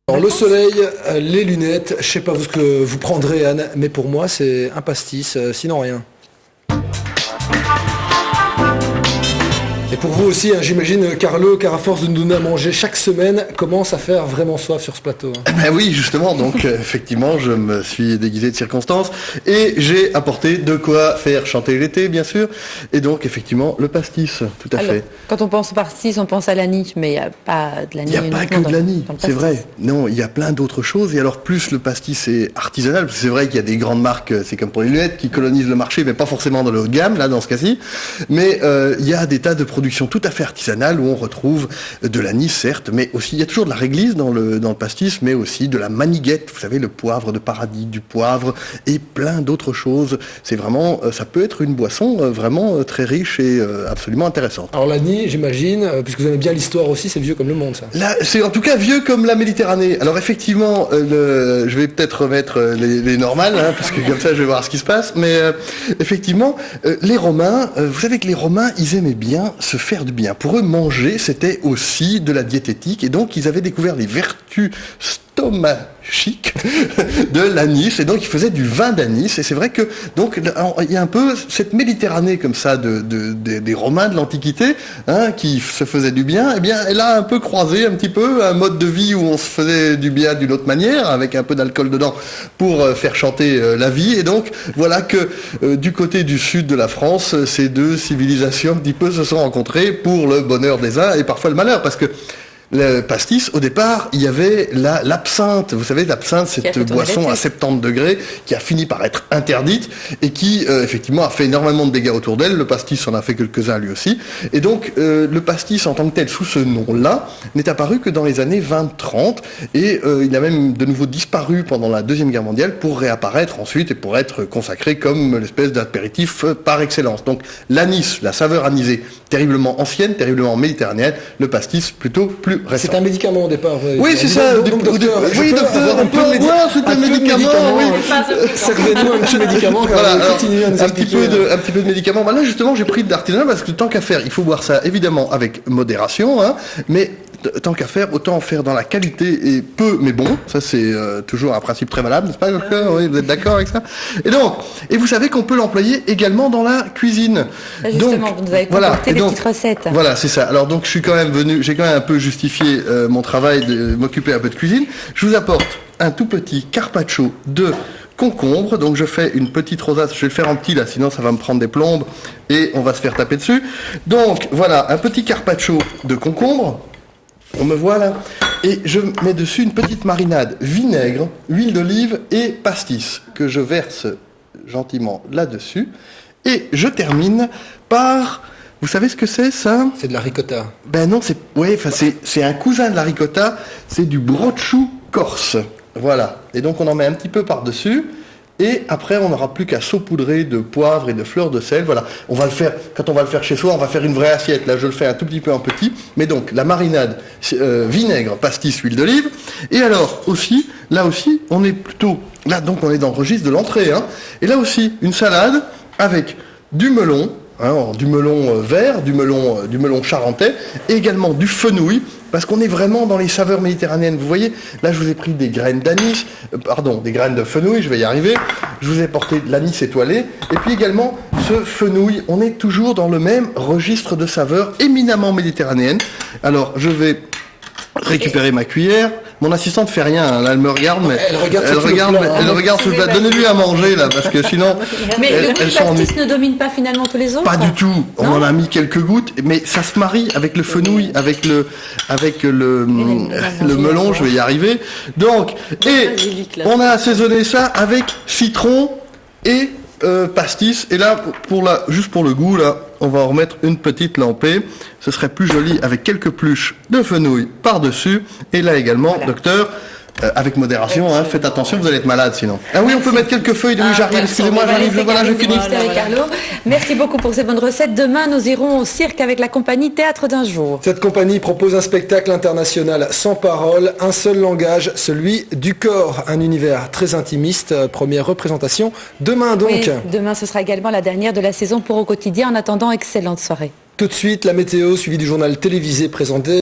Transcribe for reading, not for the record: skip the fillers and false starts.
Alors, le soleil, les lunettes, je sais pas ce que vous prendrez, Anne, mais pour moi c'est un pastis, sinon rien. Et pour vous aussi, hein, j'imagine, Carlo, car à force de nous donner à manger chaque semaine, commence à faire vraiment soif sur ce plateau. Hein. Ben oui, justement, donc effectivement, je me suis déguisé de circonstance et j'ai apporté de quoi faire chanter l'été, bien sûr, et donc effectivement le pastis, tout à fait. Quand on pense au pastis, on pense à l'anis, mais il n'y a pas de l'anis. Il n'y a pas que de l'anis, c'est vrai. Non, il y a plein d'autres choses, et alors plus le pastis est artisanal, parce que c'est vrai qu'il y a des grandes marques, c'est comme pour les lunettes, qui colonisent le marché, mais pas forcément dans le haut de gamme, là, dans ce cas-ci, mais il y a des tas de production tout à fait artisanale où on retrouve de l'anis, certes, mais aussi il y a toujours de la réglisse dans le pastis, mais aussi de la maniguette, vous savez, le poivre de paradis, du poivre et plein d'autres choses. C'est vraiment, ça peut être une boisson vraiment très riche et absolument intéressante. Alors l'anis, j'imagine, puisque vous aimez bien l'histoire aussi, c'est vieux comme le monde, ça. Là, c'est en tout cas vieux comme la Méditerranée. Alors effectivement, je vais peut-être remettre les normales, hein, parce que comme ça je vais voir ce qui se passe, mais effectivement, les Romains, vous savez que les Romains, ils aimaient bien se faire du bien. Pour eux, manger, c'était aussi de la diététique, et donc ils avaient découvert les vertus stomachiques de l'anis, et donc ils faisaient du vin d'anis, et c'est vrai que donc il y a un peu cette Méditerranée comme ça des Romains de l'Antiquité, hein, qui se faisaient du bien, et bien elle a un peu croisé un petit peu un mode de vie où on se faisait du bien d'une autre manière, avec un peu d'alcool dedans pour faire chanter la vie, et donc voilà que du côté du sud de la France, ces deux civilisations un petit peu se sont rencontrées pour le bonheur des uns et parfois le malheur, parce que le pastis, au départ, il y avait l'absinthe. Vous savez, l'absinthe, cette boisson à 70 degrés qui a fini par être interdite et qui, effectivement, a fait énormément de dégâts autour d'elle. Le pastis en a fait quelques-uns lui aussi. Et donc, le pastis en tant que tel, sous ce nom-là, n'est apparu que dans les années 20-30. Et il a même de nouveau disparu pendant la Deuxième Guerre mondiale pour réapparaître ensuite et pour être consacré comme l'espèce d'apéritif par excellence. Donc, l'anis, la saveur anisée, terriblement ancienne, terriblement méditerranéenne. Le pastis, plutôt plus récent. C'est un médicament au départ. Oui, c'est ça. Donc, docteur, oui, docteur, on peut voir, c'est un médicament. Servez-nous un petit médicament. Voilà, alors, un petit peu de médicament. Bah là, justement, j'ai pris de l'artisanat parce que tant qu'à faire, il faut boire ça évidemment avec modération, hein, mais tant qu'à faire, autant en faire dans la qualité et peu mais bon. Ça, c'est toujours un principe très valable, n'est-ce pas, docteur? Oui, vous êtes d'accord avec ça? Et vous savez qu'on peut l'employer également dans la cuisine. Là, justement, donc, vous nous avez concocté des petites recettes. Voilà, c'est ça. Alors donc, j'ai quand même un peu justifié mon travail de m'occuper un peu de cuisine. Je vous apporte un tout petit carpaccio de concombre. Donc je fais une petite rosace, je vais le faire en petit là, sinon ça va me prendre des plombes et on va se faire taper dessus. Donc voilà, un petit carpaccio de concombre. On me voit là. Et je mets dessus une petite marinade vinaigre, huile d'olive et pastis que je verse gentiment là-dessus. Et je termine par... Vous savez ce que c'est, ça? C'est de la ricotta. Ben non, c'est un cousin de la ricotta, c'est du brochou corse. Voilà. Et donc on en met un petit peu par-dessus. Et après, on n'aura plus qu'à saupoudrer de poivre et de fleurs de sel. Voilà. On va le faire, quand on va le faire chez soi, on va faire une vraie assiette. Là, je le fais un tout petit peu en petit. Mais donc, la marinade, vinaigre, pastis, huile d'olive. Et alors, là aussi, on est plutôt, là, donc, on est dans le registre de l'entrée, hein. Et là aussi, une salade avec du melon, hein, du melon vert, du melon charentais, et également du fenouil, parce qu'on est vraiment dans les saveurs méditerranéennes. Vous voyez, là je vous ai pris des graines d'anis, des graines de fenouil, je vais y arriver, je vous ai porté de l'anis étoilé, et puis également ce fenouil, on est toujours dans le même registre de saveurs éminemment méditerranéennes. Alors je vais récupérer ma cuillère. Mon assistante fait rien, hein. Là elle me regarde, mais elle regarde sous le plat. Donnez-lui à manger là, parce que sinon. Mais le pastis ne domine pas finalement tous les autres. Pas du tout. On en a mis quelques gouttes, mais ça se marie avec le fenouil, avec le melon. Je vais y arriver. Donc, et on a assaisonné ça avec citron et pastis. Et là, juste pour le goût là, on va en remettre une petite lampée. Ce serait plus joli avec quelques pluches de fenouil par-dessus. Et là également, voilà. Docteur, avec modération, hein, faites attention, vous allez être malade sinon. Ah oui, on peut mettre quelques feuilles de oui, j'arrive, excusez-moi, j'arrive, voilà, je finis. Merci beaucoup pour ces bonnes recettes. Demain, nous irons au cirque avec la compagnie Théâtre d'un jour. Cette compagnie propose un spectacle international sans parole, un seul langage, celui du corps. Un univers très intimiste. Première représentation demain donc. Oui, demain, ce sera également la dernière de la saison pour Au Quotidien. En attendant, excellente soirée. Tout de suite, la météo suivie du journal télévisé présenté.